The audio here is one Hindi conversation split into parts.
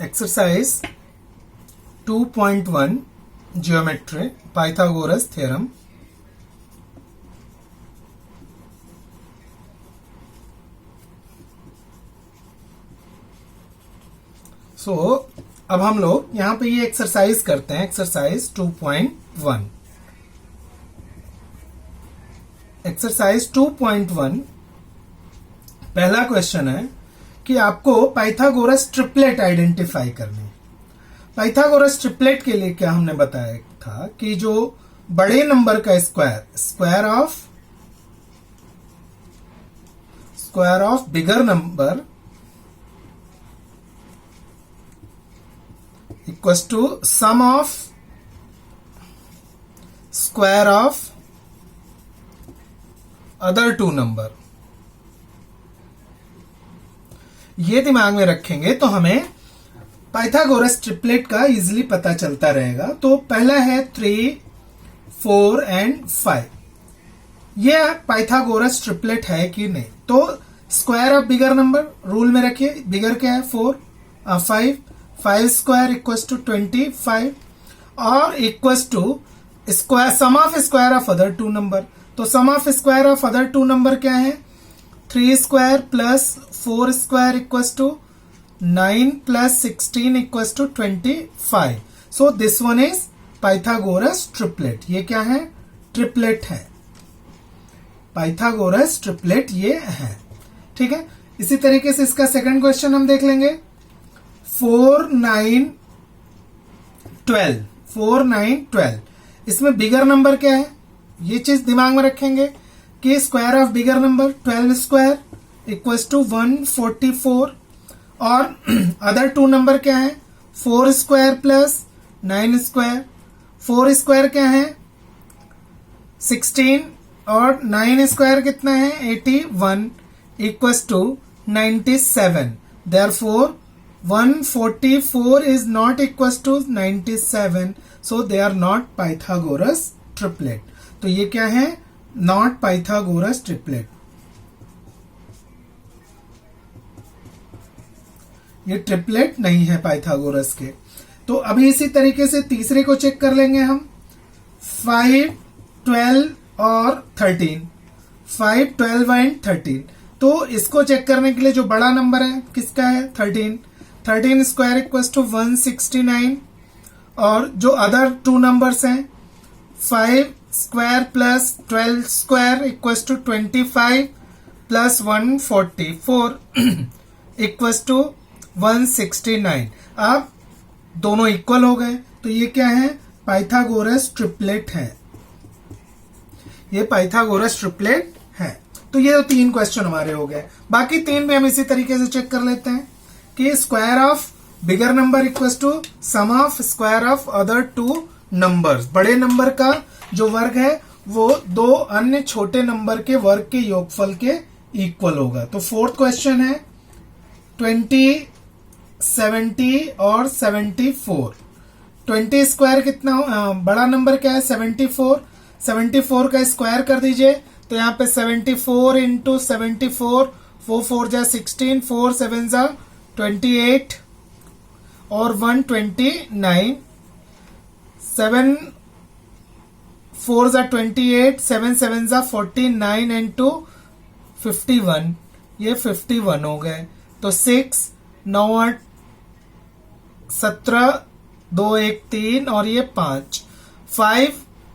Exercise 2.1 Geometry Pythagoras Theorem. So, अब हम लोग यहाँ पे ये एक्सरसाइज करते हैं. एक्सरसाइज 2.1. एक्सरसाइज 2.1 पहला क्वेश्चन है कि आपको पाइथागोरस ट्रिपलेट आइडेंटिफाई करनी है. पाइथागोरस ट्रिपलेट के लिए क्या हमने बताया था कि जो बड़े नंबर का square of bigger number equals to sum of square of other two number. ये दिमाग में रखेंगे तो हमें पाइथागोरस ट्रिपलेट का इजीली पता चलता रहेगा. तो पहला है 3, 4 एंड 5. ये पाइथागोरस ट्रिपलेट है कि नहीं. तो square of bigger number rule में रखिए. बिगर क्या है 5 स्क्वायर इक्वल्स टू 25 और equals to square sum of square of other two number. तो sum of square of other two number क्या है 3 square plus 4 square equals to 9 plus 16 equals to 25. So this one is Pythagoras triplet. ये क्या है ट्रिपलेट है. पाइथागोरस ट्रिपलेट ये है. ठीक है. इसी तरीके से इसका सेकंड क्वेश्चन हम देख लेंगे. 4, 9, 12. इसमें बिगर नंबर क्या है ये चीज दिमाग में रखेंगे कि square of bigger number 12 square equals to 144 और अदर टू नंबर क्या है 4 स्क्वायर प्लस 9 स्क्वायर. 4 स्क्वायर क्या है 16 और 9 स्क्वायर कितना है 81 equals to 97. Therefore 144 is not equals to 97, so they are not Pythagoras triplet. तो ये क्या है not Pythagoras triplet. ये ट्रिपलेट नहीं है पाइथागोरस के. तो अभी इसी तरीके से तीसरे को चेक कर लेंगे हम. 5, 12 और 13. 5, 12 एंड 13. तो इसको चेक करने के लिए जो बड़ा नंबर है किसका है 13 स्क्वायर इक्वल्स टू 169 और जो अदर टू नंबर्स हैं 5 square plus 12 square equals to 25 plus 144 equals to 169. अब दोनों इक्वल हो गए तो ये क्या है पाइथागोरस ट्रिपलेट है. ये पाइथागोरस ट्रिपलेट है. तो ये 3 क्वेश्चन हमारे हो गए. बाकी 3 भी हम इसी तरीके से चेक कर लेते हैं कि square of bigger number equals to sum of square of other two numbers. बड़े नंबर का जो वर्ग है वो 2 अन्य छोटे नंबर के वर्ग के योगफल के इक्वल होगा. तो फोर्थ क्वेश्चन है 20, 70 और 74. 20 स्क्वायर कितना बड़ा नंबर क्या है 74 का स्क्वायर कर दीजिए. तो यहाँ पे 74 इंटू 74 4 जा 16 4 7 जा 28 और 129 7 4 जा 28 7 7 जा 49 एंड 2 51. ये 51 हो गए. तो 6 9 8 17 2 1 3 और ये 5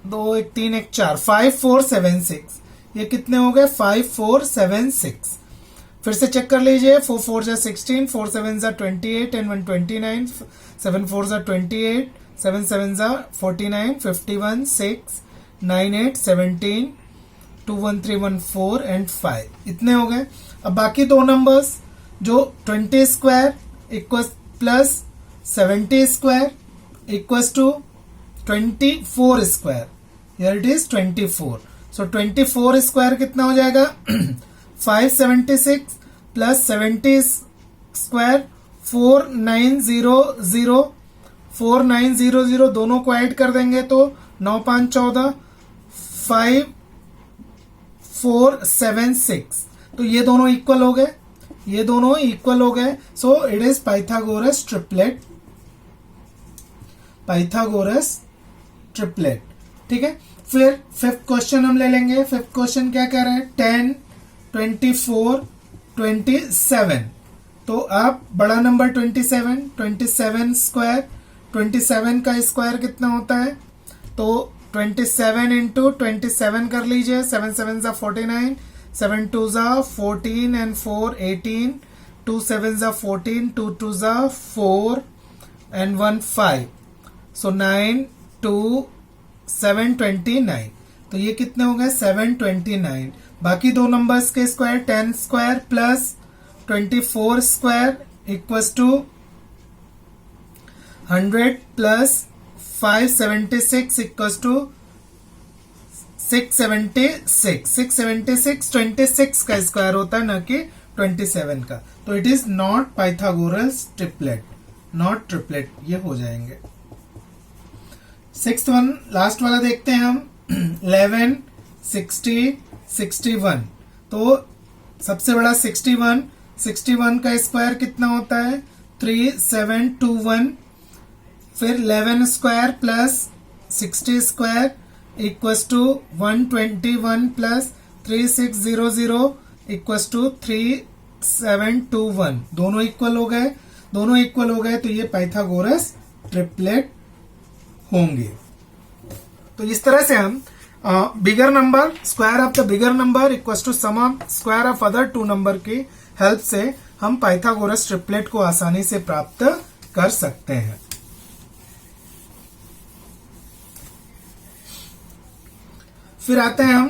2 1 3 1 4 5 4 7 6. ये कितने हो गए 5 4 7 6. फिर से चेक कर लीजिए. 4 4 जा 16 4 7 जा 28 एंड 129 7 4 जा 28 7 7 जा 49 51 6 9 8 17 2 1 3 1 4 एंड 5. इतने हो गए. अब बाकी 2 नंबर्स जो 20 square equals plus 70 square equals to 24 square. Here it is 24. So 24 square कितना हो जाएगा 576 प्लस 70 स्क्वायर 4900 दोनों को ऐड कर देंगे तो 9 5 14 5 4 7 6. तो ये दोनों इक्वल हो गए. ये दोनों इक्वल हो गए, so it is Pythagoras triplet, Pythagoras triplet. ठीक है, फिर फिफ्थ क्वेश्चन हम ले लेंगे। फिफ्थ क्वेश्चन क्या कह रहे हैं, 10, 24, 27। तो अब बड़ा नंबर 27, 27 स्क्वायर, 27 का स्क्वायर कितना होता है, तो 27 इंटू 27 कर लीजिए, 7 7 जा 49, 7 2 जा 14 एंड 4 18, 2 7 जा 14, 2 2 जा 4 एंड 1 5, सो 9 2 7 29। तो ये कितने हो गए, 729। बाकी दो नंबर्स के square, 10 square plus 24 square equals to 100 plus 576 equals to 676। 676 26 का स्क्वायर होता है, न कि 27 का। तो it is not Pythagoras triplet, not triplet, ये हो जाएंगे। सिक्स्थ वन, लास्ट वाला देखते हैं हम। 11, 60, 61। तो सबसे बड़ा 61, 61 का स्क्वायर कितना होता है, 3721। फिर 11 square plus 60 square equals to 121 plus 3600 equals to 3721। दोनों इक्वल हो गए, दोनों इक्वल हो गए, तो ये पाइथागोरस ट्रिपलेट होंगे। तो इस तरह से हम bigger number, square of the bigger number equals to sum of square of other two number की हेल्प से हम पाइथागोरस ट्रिपलेट को आसानी से प्राप्त कर सकते हैं। फिर आते हैं हम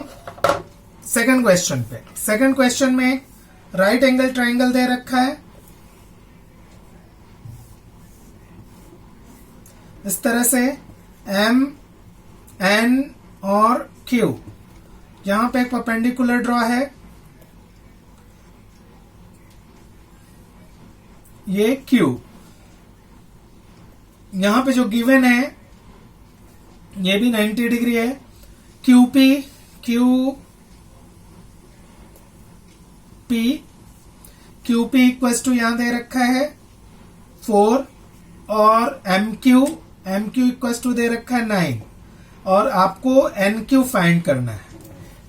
सेकंड क्वेश्चन पे। सेकंड क्वेश्चन में राइट एंगल ट्राइंगल दे रखा है इस तरह से, एम, एन और क्यू। यहां पे एक परपेंडिकुलर ड्रॉ है, ये क्यू। यहां पे जो गिवन है ये भी 90 डिग्री है। क्यूपी, क्यूपी इक्वल्स टू यहां दे रखा है 4, और एमक्यू इक्वल्स टू दे रखा है 9। और आपको एनक्यू फाइंड करना है।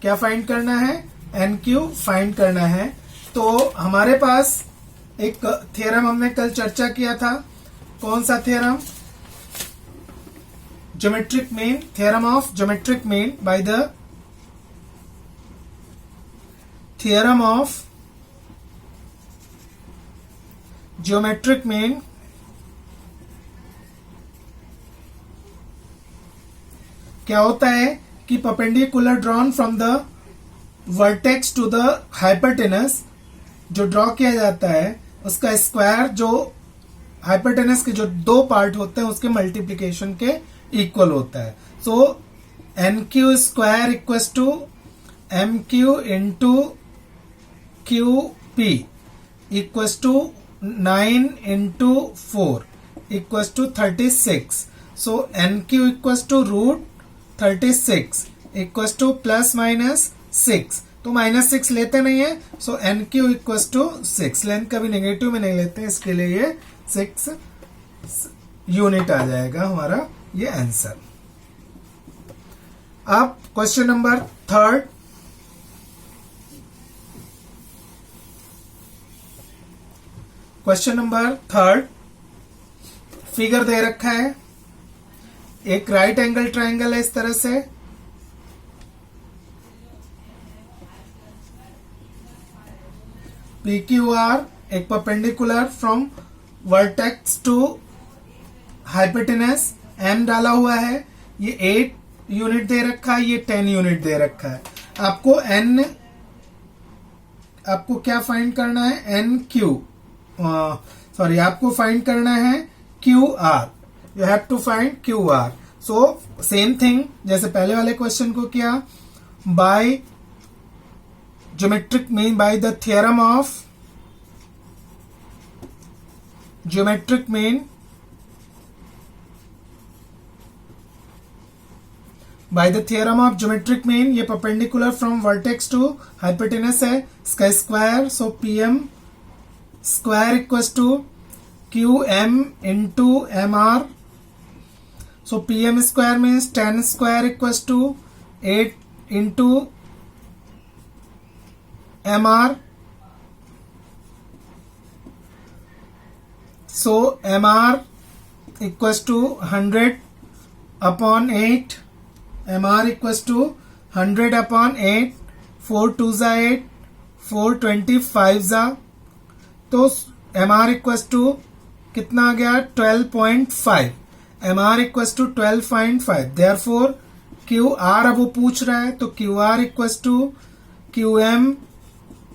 क्या फाइंड करना है, एनक्यू फाइंड करना है। तो हमारे पास एक थ्योरम हमने कल चर्चा किया था, कौन सा theorem, geometric mean, theorem of geometric mean, by the theorem of geometric mean क्या होता है कि perpendicular drawn from the vertex to the hypotenuse, जो ड्रॉ किया जाता है उसका स्क्वायर जो हाइपोटेनस के जो दो पार्ट होते हैं उसके मल्टीप्लिकेशन के इक्वल होता है। So N Q square equals to M Q into Q P equals to 9 into 4 equals to 36। So N Q equals to root 36 equals to plus minus 6। तो -6 लेते नहीं है, so N Q equals to 6। Length कभी नेगेटिव में नहीं लेते, इसके लिए ये 6 यूनिट आ जाएगा हमारा ये आंसर। अब question number third, question number third figure दे रखा है, एक राइट एंगल ट्राइंगल है इस तरह से, PQR एक perpendicular from vertex to hypotenuse, M डाला हुआ है, ये 8 यूनिट दे रखा है, ये 10 यूनिट दे रखा है। आपको क्या फाइंड करना है, आपको फाइंड करना है QR। You have to find QR। So same thing जैसे पहले वाले क्वेश्चन को किया, by geometric mean, by the theorem of geometric mean, by the theorem of geometric mean, ये perpendicular from vertex to hypotenuse है, इसका square, so PM square equals to QM into MR. So PM square means 10 square equals to 8 into MR. So MR equals to 100 upon 8. MR equals to 100 upon 8. 4 2 जा 8, 4 25 जा, तो MR equals to कितना आ गया 12.5. MR equals to 12.5. Therefore QR अब वो पूछ रहा है, तो QR equals to QM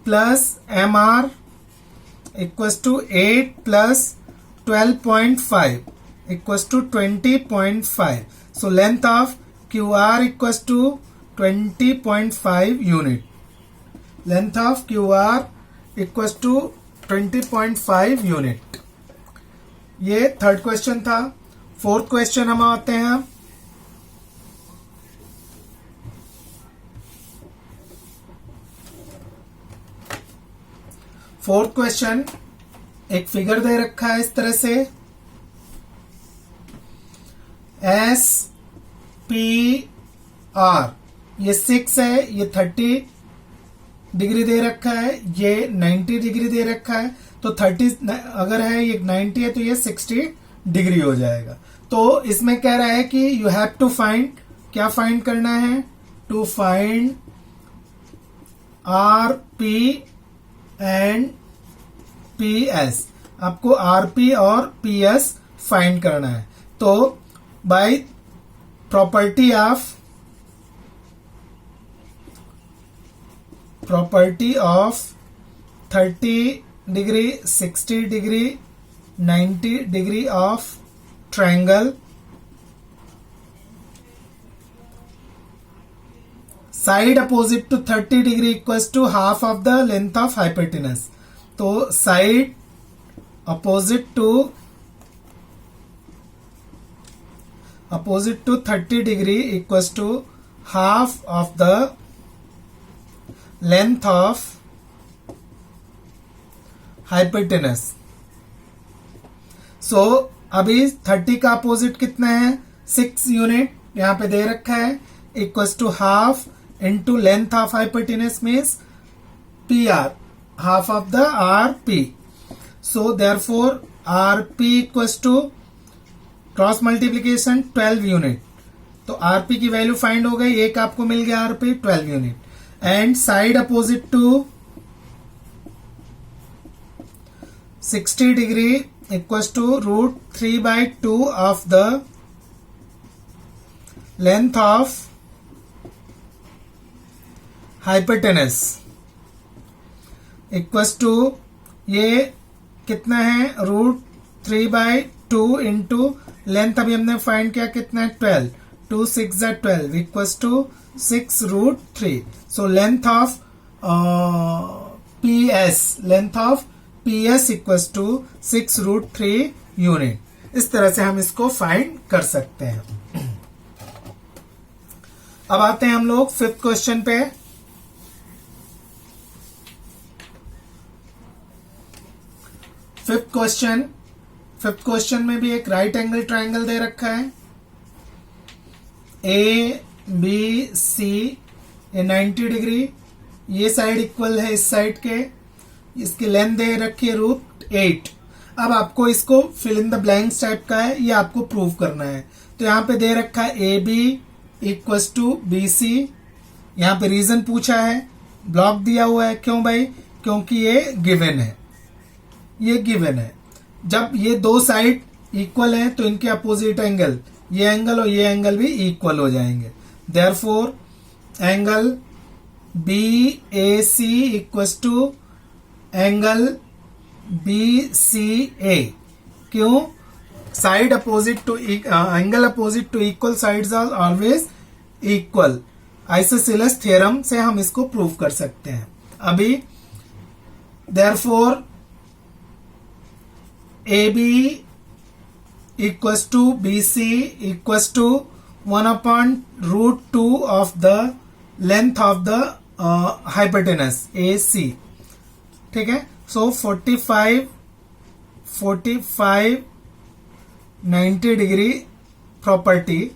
plus MR equals to 8 plus 12.5 equals to 20.5. So length of QR equals to 20.5 unit. Length of QR equals to 20.5 unit. ये थर्ड क्वेश्चन था. फोर्थ क्वेश्चन हम आते हैं. फोर्थ क्वेश्चन, एक फिगर दे रखा है इस तरह से, SPR. ये 6 है, ये 30 डिग्री दे रखा है, ये 90 डिग्री दे रखा है. तो 30 अगर है, ये 90 है, तो ये 60 डिग्री हो जाएगा. तो इसमें कह रहा है कि यू हैव टू फाइंड, क्या फाइंड करना है, to find RP and PS. आपको RP और PS फाइंड करना है. तो by property of 30 degree, 60 degree, 90 degree of triangle, side opposite to 30 degree equals to half of the length of hypotenuse. तो side opposite to 30 degree equals to half of the length of hypotenuse. So अभी 30 का अपोजिट कितना है, 6 यूनिट यहां पे दे रखा है, equals to half into length of hypotenuse means PR, half of the RP. So therefore RP equals to cross multiplication 12 unit. तो RP की वैल्यू फाइंड हो गई, एक आपको मिल गया RP 12 unit. And side opposite to 60 degree equals to √3/2 of the length of hypotenuse equals to, ये कितना है, √3/2 इंटू लेंथ अभी हमने फाइंड किया कितना है 12, 2 6 12 equals to 6√3. So length of PS equals to 6√3 unit. इस तरह से हम इसको फाइंड कर सकते हैं. अब आते हैं हम लोग फिफ्थ क्वेश्चन पे. फिफ्थ क्वेश्चन में भी एक राइट एंगल ट्रायंगल दे रखा है, ABC, ये 90 डिग्री, ये साइड इक्वल है इस साइड के, इसकी लेंथ दे रखी है √8. अब आपको इसको fill in the blanks type का है, ये आपको प्रूव करना है. तो यहाँ पे दे रखा है AB इक्वल्स टू BC. यहाँ पे रीजन पूछा है, ब्लॉक दिया हुआ है. क्यों भाई, क्योंकि ये गिवन है. जब ये दो साइड इक्वल हैं तो इनके अपोजिट एंगल, ये एंगल और ये एंगल भी इक्वल हो जाएंगे. Therefore angle BAC equals to angle BCA. क्यों, side opposite to angle opposite to equal sides are always equal. Isosceles theorem से हम इसको प्रूव कर सकते हैं. अभी therefore AB equals to BC equals to 1/√2 of the length of the hypotenuse AC. ठीक है। So 45 90 degree property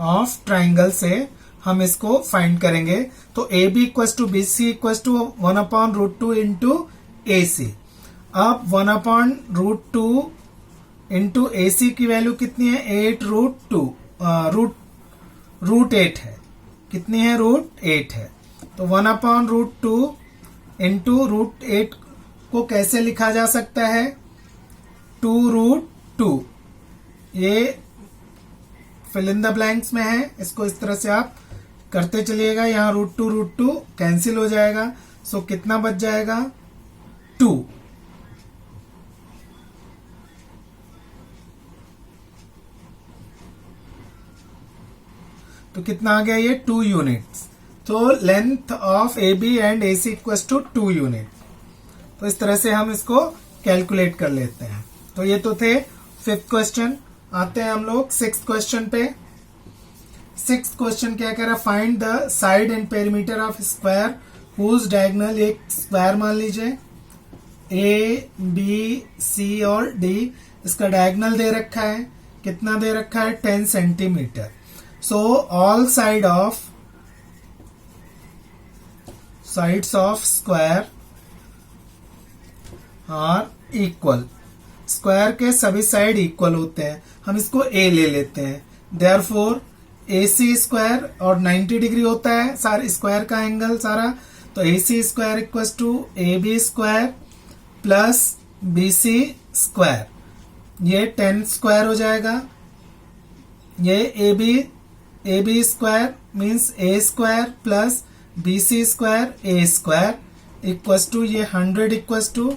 of triangle से हम इसको फाइंड करेंगे। तो A B equal to B C equal to 1/√2 into A C. अब 1/√2 इंटू ए सी की वैल्यू कितनी है? 8√2 रूट 8 है। कितनी है? √8 है। तो 1/√2 इंटू √8 को कैसे लिखा जा सकता है? 2√2। ये फिल इन द ब्लैंक्स में है, इसको इस तरह से आप करते चलिएगा। यहाँ √2 कैंसिल हो जाएगा। सो कितना बच जाएगा? 2। तो कितना आ गया? ये 2 यूनिट्स। तो length of A B and A C equal to 2 unit. तो इस तरह से हम इसको कैलकुलेट कर लेते हैं। तो ये तो थे 5th क्वेश्चन। आते हैं हम लोग 6th क्वेश्चन पे। 6th क्वेश्चन क्या कह रहा है? Find the side and perimeter of square whose diagonal, एक स्क्वायर मान लीजिए ए बी सी और डी, इसका डायगोनल दे रखा है। कितना दे रखा है? 10 centimetre. So all sides of square are equal. Square के सभी साइड इक्वल होते हैं। हम इसको ए ले लेते हैं। देयरफॉर ए सी स्क्वायर और 90 डिग्री होता है सारे स्क्वायर का एंगल सारा। तो A C square equal to A B square plus B C square. ये 10 स्क्वायर हो जाएगा। ये A B square means A square plus B C square A square equals to ये 100 equals to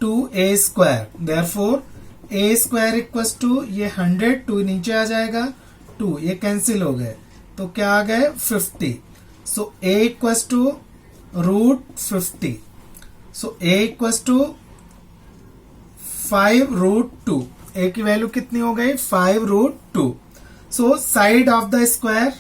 2a square. Therefore a square equals to ये 100, 2 नीचे आ जाएगा, 2 ये कैंसिल हो गए। तो क्या आ गए? 50। So a equals to √50। So a equals to 5√2। a की वैल्यू कितनी हो गई? 5√2। So side of the square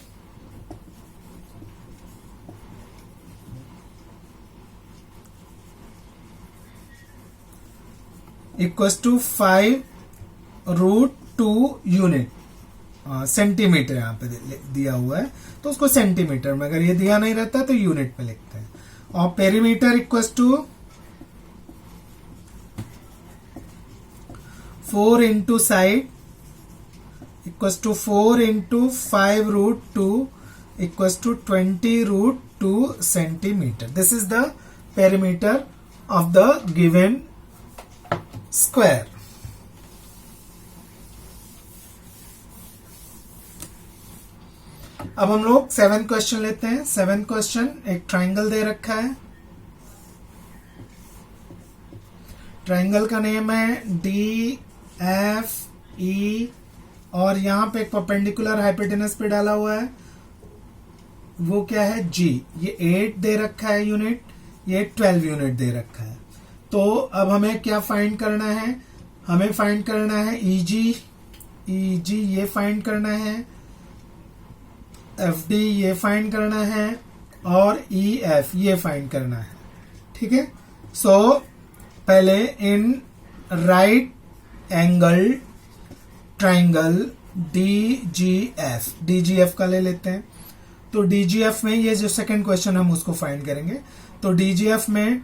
equals to 5√2 unit. Centimetre यहाँ पे दिया हुआ है तो उसको सेंटीमीटर में, अगर ये दिया नहीं रहता तो यूनिट में लिखते हैं। और perimeter equals to 4 into side equals to 4 into 5√2 equals to 20√2 centimetre. This is the perimeter of the given square. अब हम लोग 7 क्वेश्चन लेते हैं। 7 क्वेश्चन, एक ट्राइंगल दे रखा है। ट्राइंगल का नेम है डी एफ ई और यहां पे एक परपेंडिकुलर हाइपोटेनस पे डाला हुआ है, वो क्या है? जी। ये 8 दे रखा है यूनिट, ये 12 यूनिट दे रखा है। तो अब हमें क्या फाइंड करना है? हमें फाइंड करना है ईजी ये फाइंड करना है, एफ डी ये फाइंड करना है और ई एफ ये फाइंड करना है। ठीक है। सो पहले in right angle triangle DGF का ले लेते हैं। तो DGF में ये जो सेकंड क्वेश्चन हम उसको फाइंड करेंगे। तो DGF में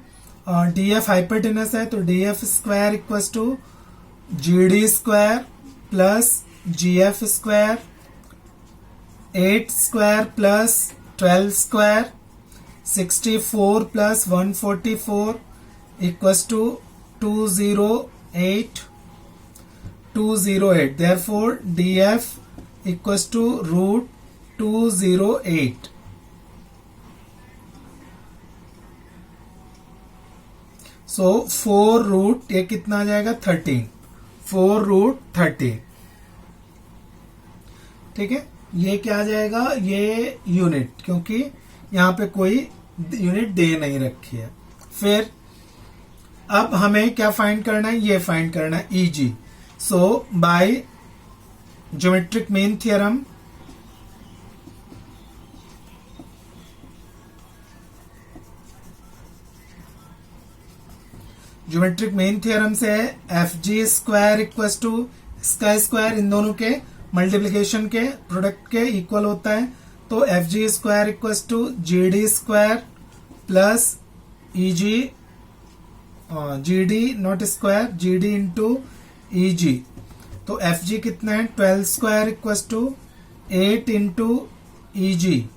DF हाइपोटेनस है तो DF square equals to GD square plus GF square, 8 square plus 12 square, 64 plus 144 equals to 208। Therefore DF equals to √208। So 4 ये कितना आ जाएगा? 13। 4√13। ठीक है। ये क्या आ जाएगा? ये यूनिट, क्योंकि यहां पे कोई यूनिट दे नहीं रखी है। फिर अब हमें क्या फाइंड करना है? ये फाइंड करना है easy. So by geometric mean theorem geometric mean theorem से है F G square equal to इसका स्क्वायर इन दोनों के मल्टीप्लीकेशन के प्रोडक्ट के इक्वल होता है। तो F G square equal to G D square plus E G D naught square G D into E G. तो एफ जी कितना है 12 square equal to 8 into E G.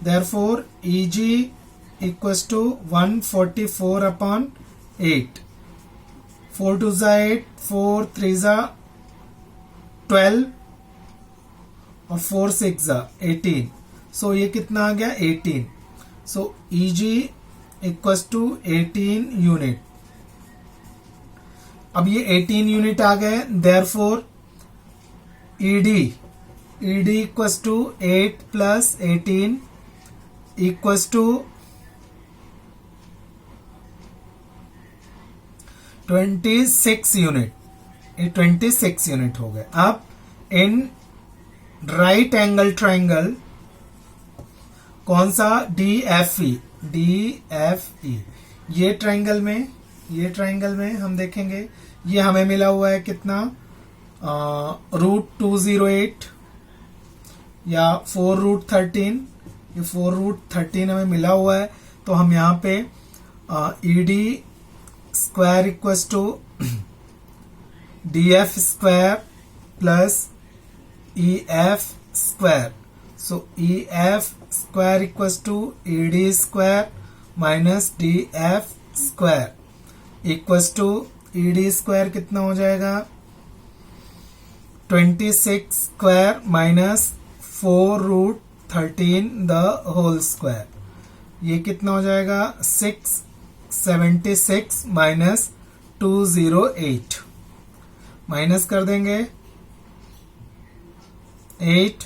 Therefore E G equal to 144 upon 8। 4 2 जा 8, 4 3 जा 12 और 4 6 जा 18। सो ये कितना आ गया 18। So E G equal to 18 unit. अब ये 18 यूनिट आ गए। Therefore ED equal to 8 plus 18 equal to 26 unit. ये 26 यूनिट हो गए। अब इन राइट एंगल ट्राइंगल कौन सा डी एफ ई ये ट्राइंगल में हम देखेंगे ये हमें मिला हुआ है कितना √208 या 4√13। ये 4√13 हमें मिला हुआ है। तो हम यहाँ पे E D square equal to D F square plus E F square. So E F square equal to E D square minus D F square equal to E D square कितना हो जाएगा 26 square minus 4√13 the whole square. ये कितना हो जाएगा 676 माइनस 208। माइनस कर देंगे 8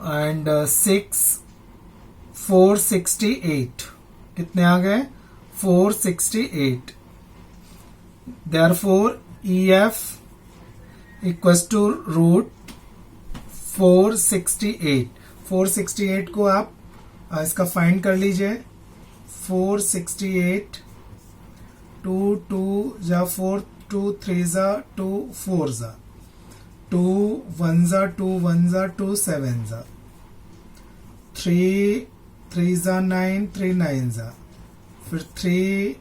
एंड 6 468। कितने आ गए 468। Therefore E F equal to √468 को आप इसका फाइंड कर लीजिए। 468 2 जा 4 2 3 जा 2 4 जा 2 1 जा 2 1 जा 2 7 जा 3 3 जा 9 3 9 जा फिर 3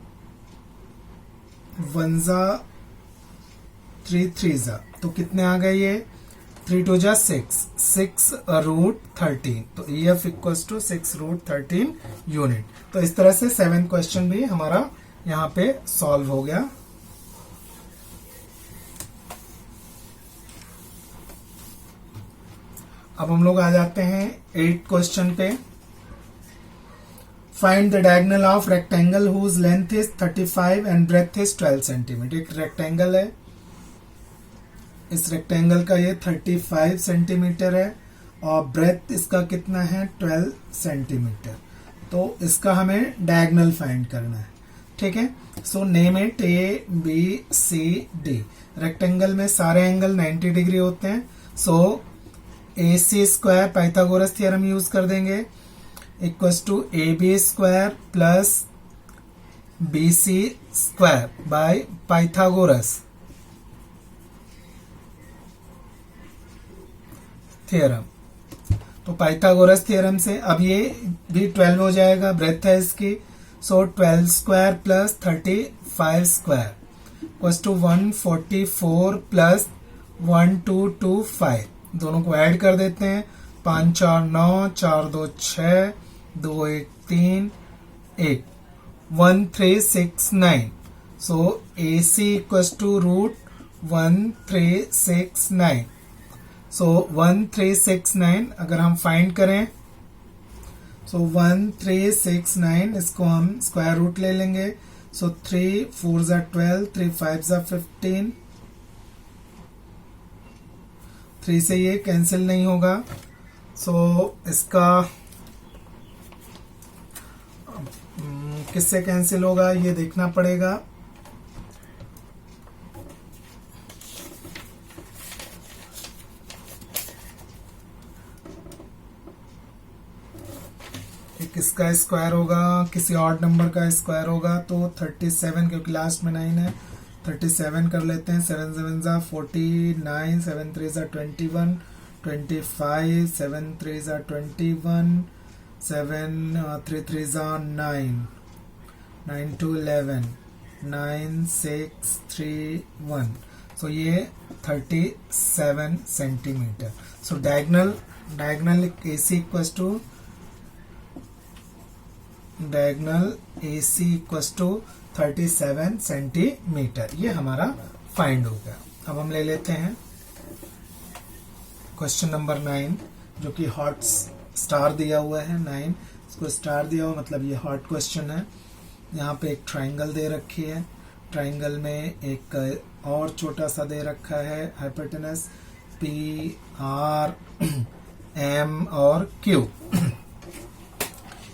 1 जा 3 3 जा। तो कितने आ गए ये 3 2 जा 6√13। तो E F equal to 6√13 unit. तो इस तरह से 7 क्वेश्चन भी हमारा यहाँ पे सॉल्व हो गया। अब हम लोग आ जाते हैं 8 क्वेश्चन पे। Find the diagonal of rectangle whose length is 35 and breadth is 12 centimetre. एक रेक्टेंगल है, इस रेक्टेंगल का ये 35 सेंटीमीटर है और ब्रेथ इसका कितना है 12 सेंटीमीटर। तो इसका हमें डायगोनल फाइंड करना है। ठीक है, so name it A B C D. Rectangle में सारे एंगल 90 डिग्री होते हैं। So A C square Pythagoras theorem use कर देंगे equals to A B square plus B C square by Pythagoras theorem. तो पाइथागोरस थ्योरम से अब ये भी 12 हो जाएगा, ब्रेथ है इसकी। So 12 square plus 35 square equals to 144 plus 1225। दोनों को ऐड कर देते हैं। 5 4 9 4 2 6 2 1 3 1 1369। सो ए सी इक्वल्स टू √1369। सो 1369 अगर हम फाइंड करें, सो 1369 इसको हम स्क्वायर रूट ले लेंगे। सो 3 4 जा 12 3 5 जा 15। 3 से ये कैंसिल नहीं होगा। सो इसका किससे कैंसिल होगा ये देखना पड़ेगा। एक इसका स्क्वायर होगा, किसी ऑड नंबर का स्क्वायर होगा तो 37, क्योंकि लास्ट में 9 है, 37 कर लेते हैं। 7 7 ज़ा 49, 7 3 ज़ा 21, 25, 7 3 ज़ा 21, 7 3 3 ज़ा 9, 9 2 11, 9 6 3 1। सो ये 37 centimetre. So diagonal AC equals to diagonal AC equals to 37 centimetre. ये हमारा फाइंड हो गया। अब हम ले लेते हैं क्वेश्चन नंबर 9, जो कि हॉट स्टार दिया हुआ है। 9 इसको स्टार दिया हुआ, मतलब ये हॉट क्वेश्चन है। यहाँ पे एक ट्राइंगल दे रखी है, ट्राइंगल में एक और छोटा सा दे रखा है हाइपोटेनस PR M और Q।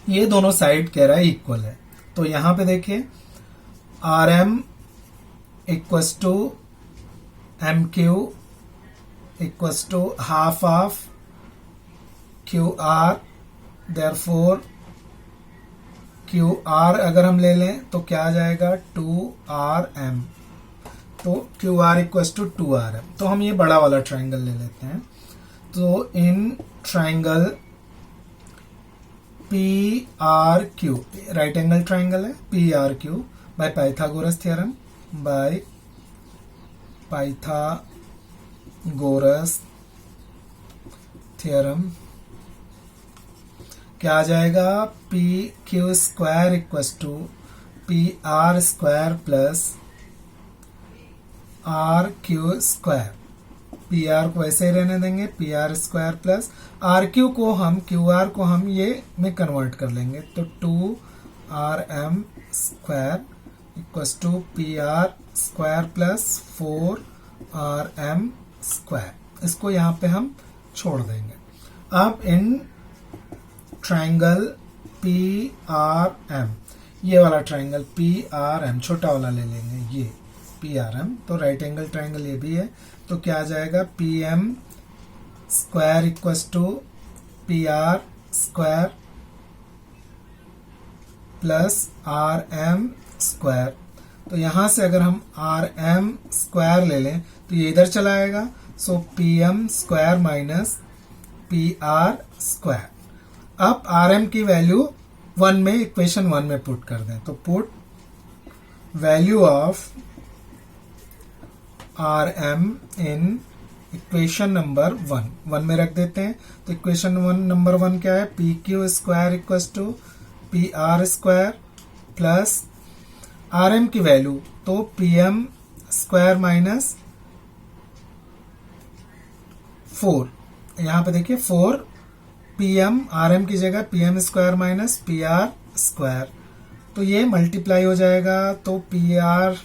ये दोनों साइड कह रहा है इक्वल है, तो यहाँ पे देखिए RM equals to MQ equals to half of QR, therefore QR अगर हम ले लें तो क्या आ जाएगा 2RM, तो QR इक्वल्स टू 2RM। तो हम ये बड़ा वाला ट्राइंगल ले लेते हैं। तो in triangle PRQ, right angle triangle है, PRQ by Pythagoras theorem, by Pythagoras theorem क्या आ जाएगा, PQ square equals to PR square plus RQ square. PR को ऐसे ही रहने देंगे, PR स्क्वायर प्लस RQ को हम QR को हम ये में कन्वर्ट कर लेंगे, तो 2RM square equals to PR square plus 4RM square. इसको यहाँ पे हम छोड़ देंगे। अब इन ट्राइंगल PRM, ये वाला ट्राइंगल PRM छोटा वाला ले लेंगे, ये PRM, तो राइट एंगल ट्राइंगल ये भी है, तो क्या आ जाएगा PM square equals to PR square plus RM square. तो यहां से अगर हम RM स्क्वायर ले लें तो ये इधर चला आएगा, सो PM square minus PR square. अब RM की वैल्यू 1 में, इक्वेशन 1 में पुट कर दें, तो put value of RM in equation number 1 में रख देते हैं। तो इक्वेशन नंबर 1 क्या है, PQ square equals to PR square plus RM की वैल्यू तो PM स्क्वायर माइनस 4, यहां पे देखिए 4 PM, RM की जगह PM square minus PR square, तो ये मल्टीप्लाई हो जाएगा, तो PR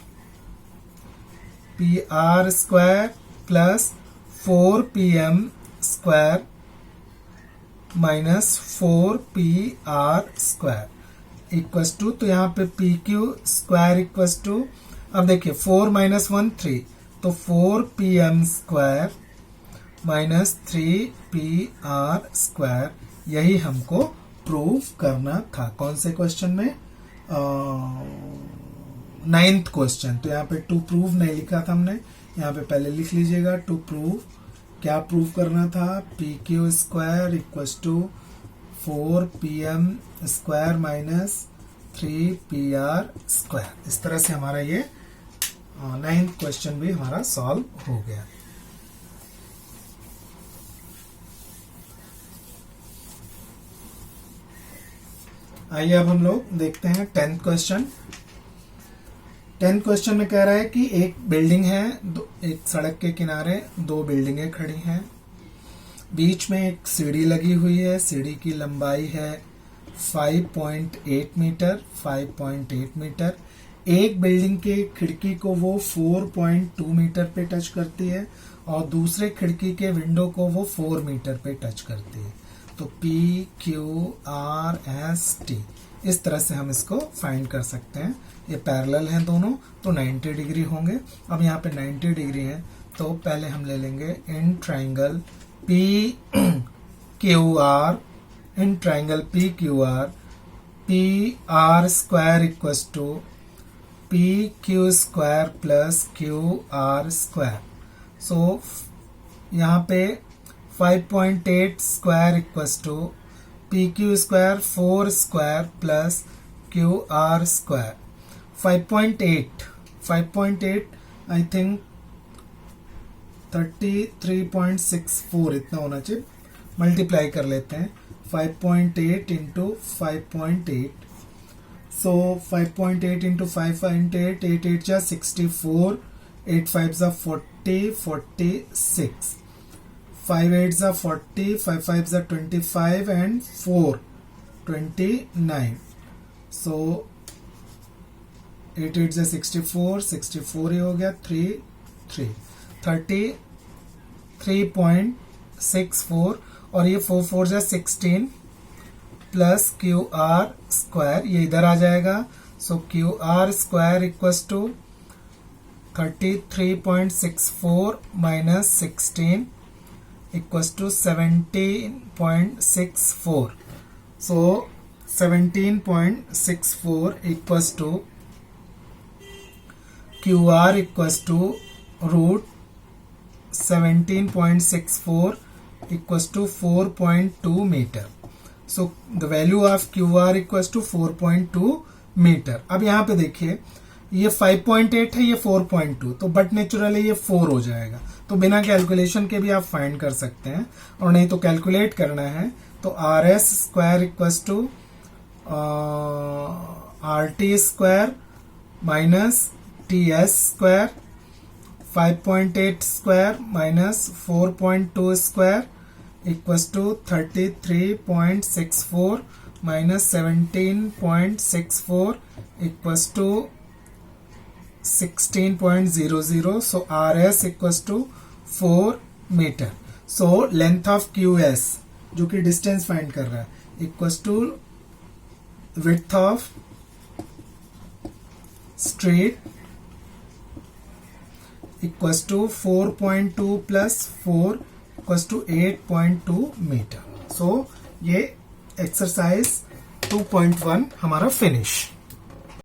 square plus 4PM square minus 4PR square equals to, तो यहाँ पे PQ स्क्वायर इक्वल्स टू, अब देखिए 4 माइनस 1 3, तो 4PM square minus 3PR square. यही हमको प्रूव करना था। कौन से क्वेश्चन में, 9th क्वेश्चन। तो यहाँ पे टू प्रूव नहीं लिखा था हमने, यहाँ पे पहले लिख लीजिएगा टू प्रूव। क्या प्रूव करना था, PQ square equals to 4PM square minus 3PR square. इस तरह से हमारा ये 9th क्वेश्चन भी हमारा सॉल्व हो गया। आइए अब हम लोग देखते हैं 10th क्वेश्चन। 10th क्वेश्चन में कह रहा है कि एक बिल्डिंग है, एक सड़क के किनारे 2 बिल्डिंगें खड़ी हैं, बीच में एक सीढ़ी लगी हुई है, सीढ़ी की लंबाई है 5.8 मीटर, 5.8 मीटर। एक बिल्डिंग के खिड़की को वो 4.2 मीटर पे टच करती है और दूसरे खिड़की के विंडो को वो 4 मीटर पे टच करती है। तो PQRST, इस तरह से हम इसको फाइंड कर सकते हैं। ये पैरेलल हैं दोनों, तो 90 डिग्री होंगे। अब यहाँ पे 90 डिग्री है, तो पहले हम ले लेंगे in triangle PQR in triangle PQR, PR square equals to PQ square plus QR square. So यहाँ पे 5.8 square equals to PQ square 4 square plus QR square. 5.8 I think 33.64 इतना होना चाहिए. मल्टीप्लाई कर लेते हैं. 5.8 इंटू 5.8. So 5.8 into 5.8, 8 8 जा 64, 8 5 जा 40, 46, 5 8 जा 40, 5 5 जा 25 and 4 29. So 8 8 जा 64, 64 ही हो गया. 33.64 और ये 4 4 जा 16 प्लस क्यू आर स्क्वायर, ये इधर आ जाएगा. So Q R square equals to 33.64 minus 16 equals to 17.64. So 17.64 equals to Q R equals to root 17.64 equals to 4.2 meter. So the value of QR equals to 4.2 meter. अब यहाँ पे देखिए ये 5.8 है, ये 4.2, तो बट नेचुरली ये 4 हो जाएगा. तो बिना कैलकुलेशन के भी आप फाइंड कर सकते हैं, और नहीं तो कैलकुलेट करना है तो R S square equals to R T square minus T S square. 5.8 square minus 4.2 square equals to 33.64 minus 17.64 equals to 16.00. So RS equals to 4 meter. So length of QS जो कि distance find कर रहा है equals to width of street equals to 4.2 plus 4 equals to 8.2 meter. So ये एक्सरसाइज 2.1 हमारा फिनिश.